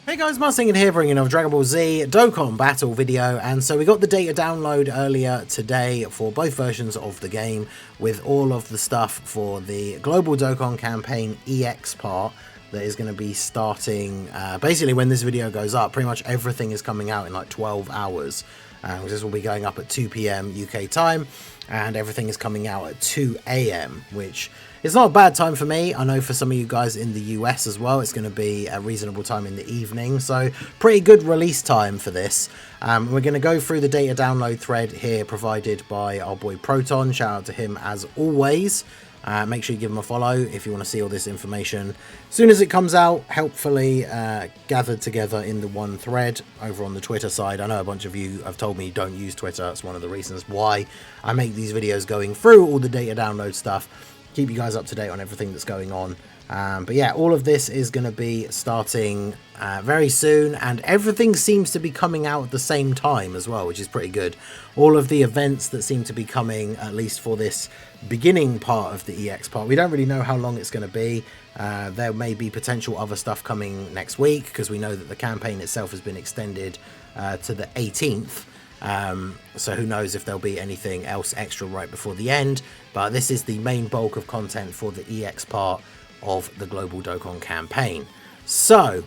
Hey guys, Marsingin here, bringing another Dragon Ball Z Dokkan battle video, and so we got the data download earlier today for both versions of the game with all of the stuff for the Global Dokkan Campaign EX part that is going to be starting basically when this video goes up. Pretty much everything is coming out in like 12 hours. This will be going up at 2 PM UK time, and everything is coming out at 2 AM, which is not a bad time for me. I know for some of you guys in the US as well, it's going to be a reasonable time in the evening, so pretty good release time for this. We're going to go through the data download thread here provided by our boy Proton. Shout out to him as always. Make sure you give him a follow if you want to see all this information as soon as it comes out, helpfully gathered together in the one thread over on the Twitter side. I know a bunch of you have told me you don't use Twitter. That's one of the reasons why I make these videos, going through all the data download stuff, keep you guys up to date on everything that's going on. But yeah, all of this is going to be starting very soon, and everything seems to be coming out at the same time as well, which is pretty good. All of the events that seem to be coming, at least for this beginning part of the EX part, we don't really know how long it's going to be. There may be potential other stuff coming next week, because we know that the campaign itself has been extended to the 18th. So who knows if there'll be anything else extra right before the end, but this is the main bulk of content for the EX part of the Global Dokkan campaign. So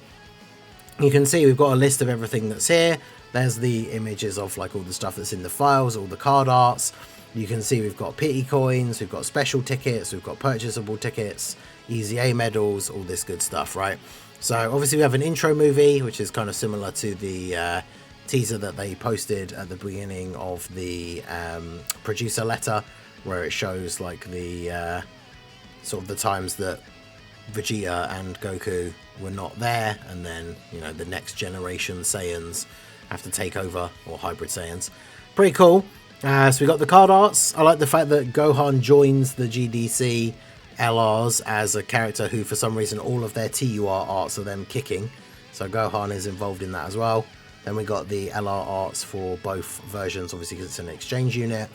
you can see we've got a list of everything that's here. There's the images of like all the stuff that's in the files, all the card arts. You can see we've got pity coins, we've got special tickets, we've got purchasable tickets, Easy A medals, all this good stuff, right? So obviously we have an intro movie, which is kind of similar to the teaser that they posted at the beginning of the producer letter, where it shows like the sort of the times that Vegeta and Goku were not there, and then, you know, the next generation Saiyans have to take over, or hybrid Saiyans. Pretty cool. So we got the card arts. I like the fact that Gohan joins the GDC LRs as a character who, for some reason, all of their TUR arts are them kicking. So Gohan is involved in that as well. Then we got the LR arts for both versions, obviously because it's an exchange unit.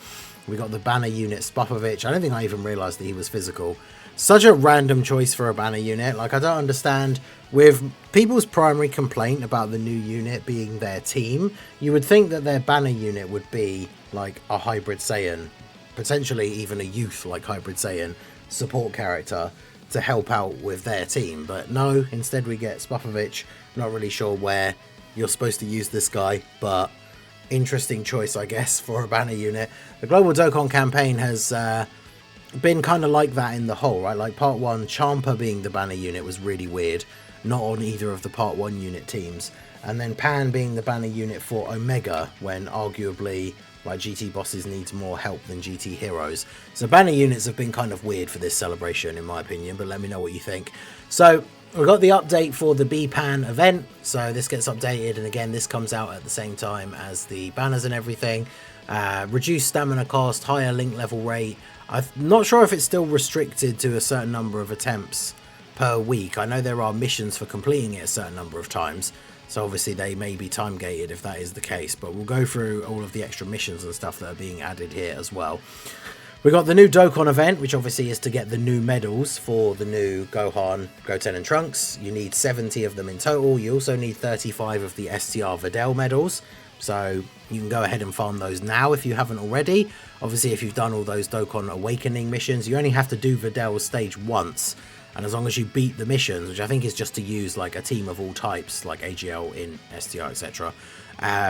We got the banner unit Spopovich. I don't think I even realised that he was physical. Such a random choice for a banner unit. Like, I don't understand. With people's primary complaint about the new unit being their team, you would think that their banner unit would be like a hybrid Saiyan, potentially even a youth like hybrid Saiyan support character to help out with their team. But no, instead we get Spopovich. Not really sure where you're supposed to use this guy, but interesting choice, I guess, for a banner unit. The Global Dokkan campaign has been kind of like that in the whole, right? Like part 1, Champa being the banner unit was really weird, not on either of the part 1 unit teams, and then Pan being the banner unit for Omega, when arguably like GT bosses needs more help than GT heroes. So banner units have been kind of weird for this celebration, in my opinion, but let me know what you think. So we've got the update for the B-Pan event, so this gets updated, and again this comes out at the same time as the banners and everything. Reduced stamina cost, higher link level rate. I'm not sure if it's still restricted to a certain number of attempts per week. I know there are missions for completing it a certain number of times, so obviously they may be time gated if that is the case, but we'll go through all of the extra missions and stuff that are being added here as well. We got the new Dokkan event, which obviously is to get the new medals for the new Gohan, Goten and Trunks. You need 70 of them in total. You also need 35 of the STR Videl medals, so you can go ahead and farm those now if you haven't already. Obviously, if you've done all those Dokkan Awakening missions, you only have to do Videl's stage once, and as long as you beat the missions, which I think is just to use like a team of all types, like AGL in STR, etc.,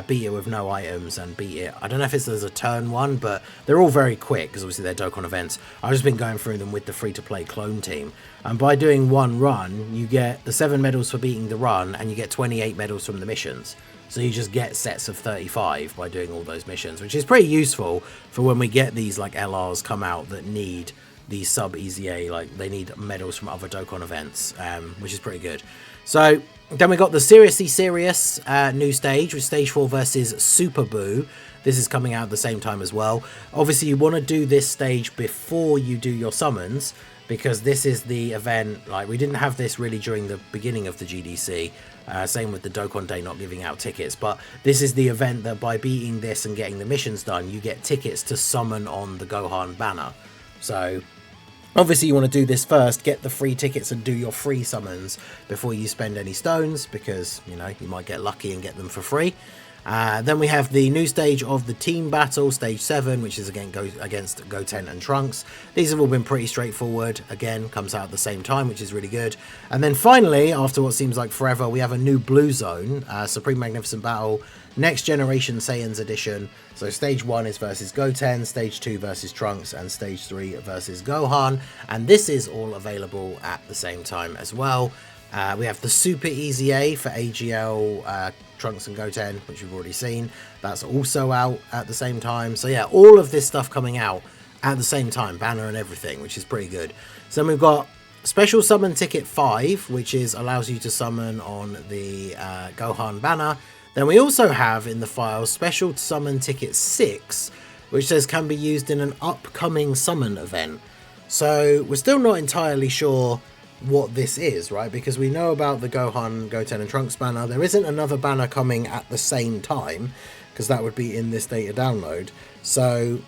beat it with no items and beat it. I don't know if there's a turn one, but they're all very quick because obviously they're Dokkan events. I've just been going through them with the free-to-play clone team, and by doing one run, you get the 7 medals for beating the run, and you get 28 medals from the missions. So you just get sets of 35 by doing all those missions, which is pretty useful for when we get these like LRs come out that need these sub EZA, like they need medals from other Dokkan events, which is pretty good. So then we got the Seriously Serious new stage with stage 4 versus Super Boo. This is coming out at the same time as well. Obviously you want to do this stage before you do your summons, because this is the event, like we didn't have this really during the beginning of the GDC, same with the Dokkan Day not giving out tickets, but this is the event that by beating this and getting the missions done, you get tickets to summon on the Gohan banner. So Obviously, you want to do this first, get the free tickets and do your free summons before you spend any stones, because, you know, you might get lucky and get them for free. Then we have the new stage of the team battle, stage 7, which is again against Goten and Trunks. These have all been pretty straightforward. Again, comes out at the same time, which is really good. And then finally, after what seems like forever, we have a new blue zone, Supreme Magnificent Battle, Next Generation Saiyans Edition. So stage 1 is versus Goten, stage 2 versus Trunks, and stage 3 versus Gohan. And this is all available at the same time as well. We have the Super Easy A for AGL, Trunks and Goten, which we've already seen. That's also out at the same time. So yeah, all of this stuff coming out at the same time, banner and everything, which is pretty good. So then we've got Special Summon Ticket 5, which allows you to summon on the Gohan banner. Then we also have in the file Special Summon Ticket 6, which says can be used in an upcoming summon event. So we're still not entirely sure what this is, right? Because we know about the Gohan, Goten and Trunks banner. There isn't another banner coming at the same time, because that would be in this data download. So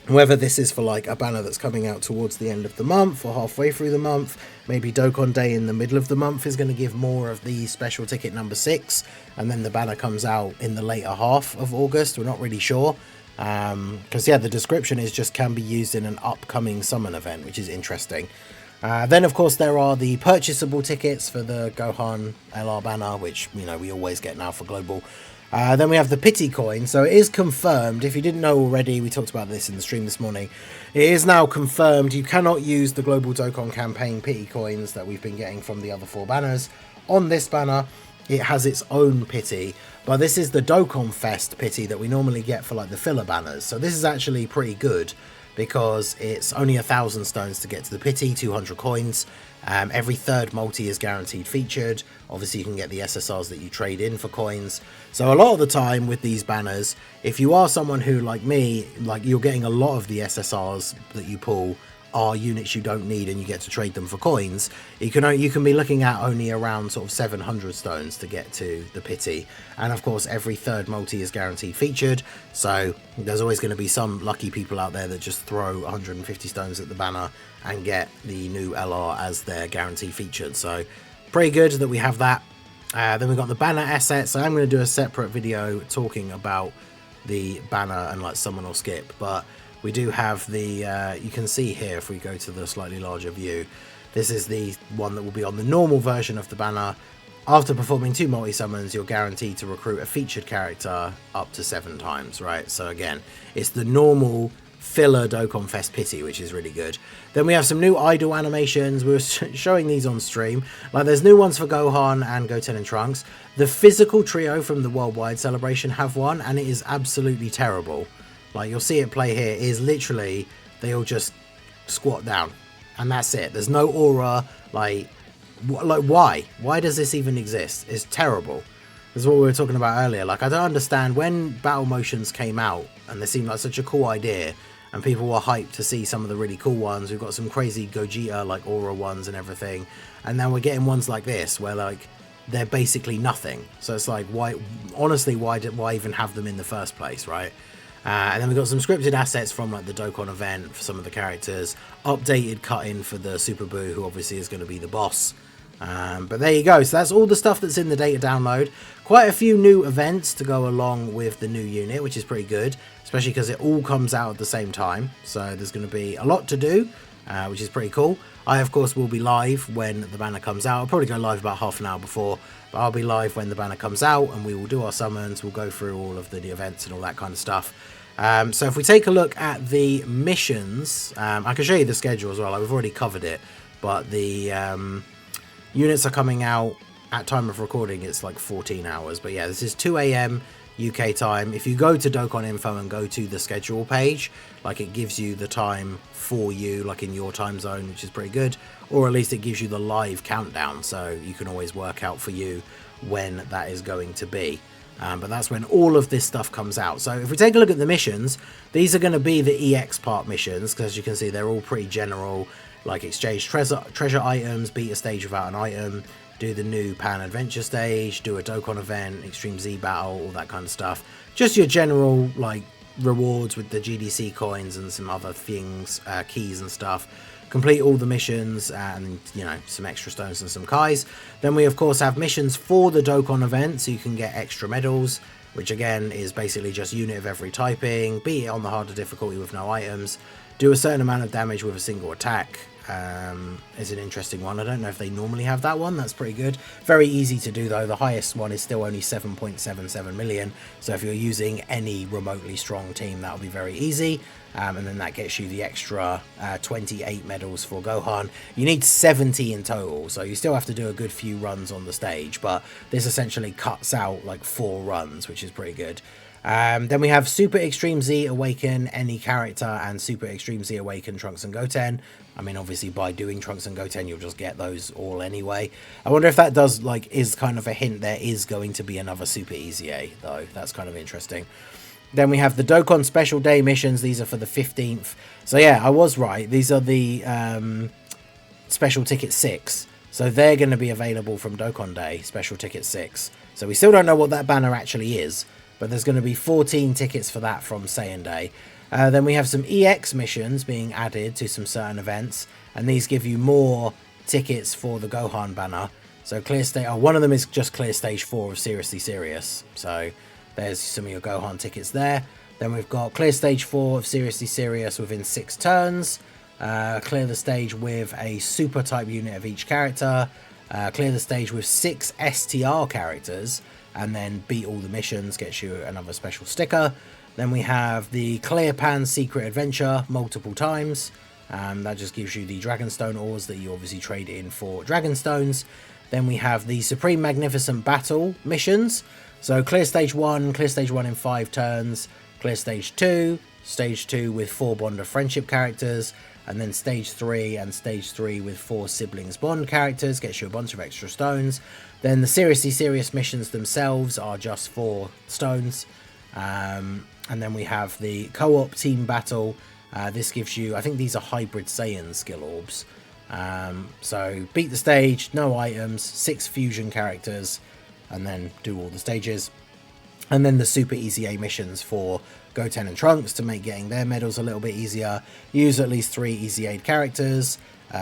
whether this is for like a banner that's coming out towards the end of the month or halfway through the month, maybe Dokkan Day in the middle of the month is going to give more of the special ticket number 6, and then the banner comes out in the later half of August. We're not really sure. Because yeah, the description is just can be used in an upcoming summon event, which is interesting. Then of course there are the purchasable tickets for the Gohan LR banner, which, you know, we always get now for global. Then we have the pity coin. So it is confirmed, if you didn't know already, we talked about this in the stream this morning, it is now confirmed you cannot use the global Dokkan campaign pity coins that we've been getting from the other 4 banners on this banner. It has its own pity, but this is the Dokkan Fest pity that we normally get for like the filler banners. So this is actually pretty good, because it's only 1,000 stones to get to the pity, 200 coins. Every third multi is guaranteed featured. Obviously you can get the SSRs that you trade in for coins. So a lot of the time with these banners, if you are someone who, like me, like you're getting a lot of the SSRs that you pull are units you don't need and you get to trade them for coins, you can be looking at only around sort of 700 stones to get to the pity. And of course every third multi is guaranteed featured, so there's always going to be some lucky people out there that just throw 150 stones at the banner and get the new LR as their guaranteed featured. So pretty good that we have that. Then we've got the banner assets. So I'm going to do a separate video talking about the banner and like summon or skip, but we do have the, you can see here if we go to the slightly larger view, this is the one that will be on the normal version of the banner. After performing 2 multi-summons, you're guaranteed to recruit a featured character up to 7 times, right? So again, it's the normal filler Dokkan Fest pity, which is really good. Then we have some new idol animations. We were showing these on stream. Like there's new ones for Gohan and Goten and Trunks. The physical trio from the Worldwide Celebration have one, and it is absolutely terrible. Like you'll see it play here, is literally they all just squat down and that's it. There's no aura. Like why does this even exist? It's terrible. This is what we were talking about earlier. Like I don't understand, when battle motions came out and they seemed like such a cool idea and people were hyped to see some of the really cool ones. We've got some crazy Gogeta like aura ones and everything, and now we're getting ones like this where like they're basically nothing. So it's like, why, honestly, why even have them in the first place, right? And then we've got some scripted assets from like the Dokkan event for some of the characters, updated cut-in for the Super Buu, who obviously is going to be the boss. But there you go. So that's all the stuff that's in the data download. Quite a few new events to go along with the new unit, which is pretty good, especially because it all comes out at the same time. So there's going to be a lot to do, which is pretty cool. I, of course, will be live when the banner comes out. I'll probably go live about half an hour before, but I'll be live when the banner comes out and we will do our summons. We'll go through all of the events and all that kind of stuff. So if we take a look at the missions, I can show you the schedule as well. Like, we've already covered it, but the units are coming out at time of recording. It's like 14 hours, but yeah, this is 2 AM UK time. If you go to Dokkan Info and go to the schedule page, like it gives you the time for you, like in your time zone, which is pretty good, or at least it gives you the live countdown, so you can always work out for you when that is going to be. But that's when all of this stuff comes out. So if we take a look at the missions, these are going to be the EX part missions, because as you can see, they're all pretty general, like exchange treasure items, beat a stage without an item, do the new Pan Adventure stage, do a Dokkan event, Extreme Z battle, all that kind of stuff. Just your general like rewards with the GDC coins and some other things, keys and stuff. complete all the missions and, you know, some extra stones and some Kais. Then we of course have missions for the Dokkan event, so you can get extra medals, which again is basically just unit of every typing, beat it on the harder difficulty with no items, do a certain amount of damage with a single attack. Is an interesting one. I don't know if they normally have that one. That's pretty good. Very easy to do though. The highest one is still only 7.77 million. So if you're using any remotely strong team, that'll be very easy. And then that gets you the extra 28 medals for Gohan. You need 70 in total, so you still have to do a good few runs on the stage, but this essentially cuts out like 4 runs, which is pretty good. Then we have Super Extreme Z Awaken any character and Super Extreme Z Awaken Trunks and Goten. I mean, obviously by doing Trunks and Goten, you'll just get those all anyway. I wonder if that does, like, is kind of a hint there is going to be another Super EZA, though. That's kind of interesting. Then we have the Dokkan Special Day missions. These are for the 15th. So yeah, I was right. These are the Special Ticket 6. So they're going to be available from Dokkan Day, Special Ticket 6. So we still don't know what that banner actually is, but there's going to be 14 tickets for that from Saiyan Day. Then we have some EX missions being added to some certain events, and these give you more tickets for the Gohan banner. So clear stage, one of them is just clear stage 4 of Seriously Serious. So there's some of your Gohan tickets there. Then we've got clear stage 4 of Seriously Serious within 6 turns. Clear the stage with a super type unit of each character. Clear the stage with 6 STR characters, and then beat all the missions, gets you another special sticker. Then we have the Clear Pan Secret Adventure multiple times. That just gives you the Dragonstone ores that you obviously trade in for Dragonstones. Then we have the Supreme Magnificent Battle missions. So clear stage 1 in 5 turns, clear stage 2 with 4 Bond of Friendship characters, and then stage 3 and stage 3 with 4 Siblings Bond characters, gets you a bunch of extra stones. Then the Seriously Serious missions themselves are just 4 stones. And then we have the Co-op Team Battle. This gives you, I think these are Hybrid Saiyan skill orbs. So beat the stage, no items, 6 fusion characters, and then do all the stages. And then the Super EZA missions for Goten and Trunks to make getting their medals a little bit easier. Use at least 3 EZA characters,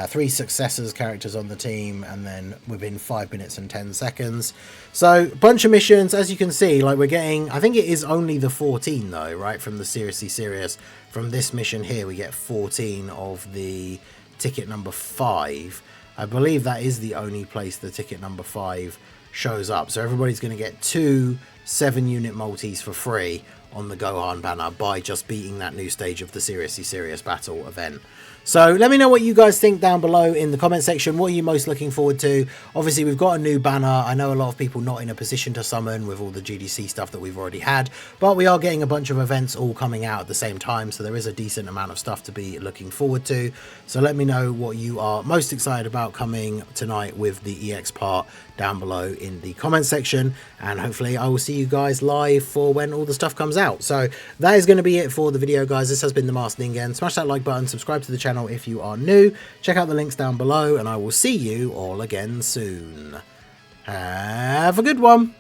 3 successors characters on the team, and then within 5 minutes and 10 seconds. So bunch of missions, as you can see, like we're getting, I think it is only the 14 though, right, from the Seriously Serious. From this mission here we get 14 of the ticket number 5. I believe that is the only place the ticket number 5 shows up. So everybody's going to get 2 7-unit multis for free on the Gohan banner by just beating that new stage of the Seriously Serious Battle event. So let me know what you guys think down below in the comment section. What are you most looking forward to? Obviously, we've got a new banner. I know a lot of people not in a position to summon with all the GDC stuff that we've already had, but we are getting a bunch of events all coming out at the same time, so there is a decent amount of stuff to be looking forward to. So let me know what you are most excited about coming tonight with the EX part down below in the comment section, and hopefully I will see you guys live for when all the stuff comes out. So that is going to be it for the video, guys. This has been the Masked Ningen. Smash that like button, subscribe to the channel if you are new, check out the links down below, and I will see you all again soon. Have a good one.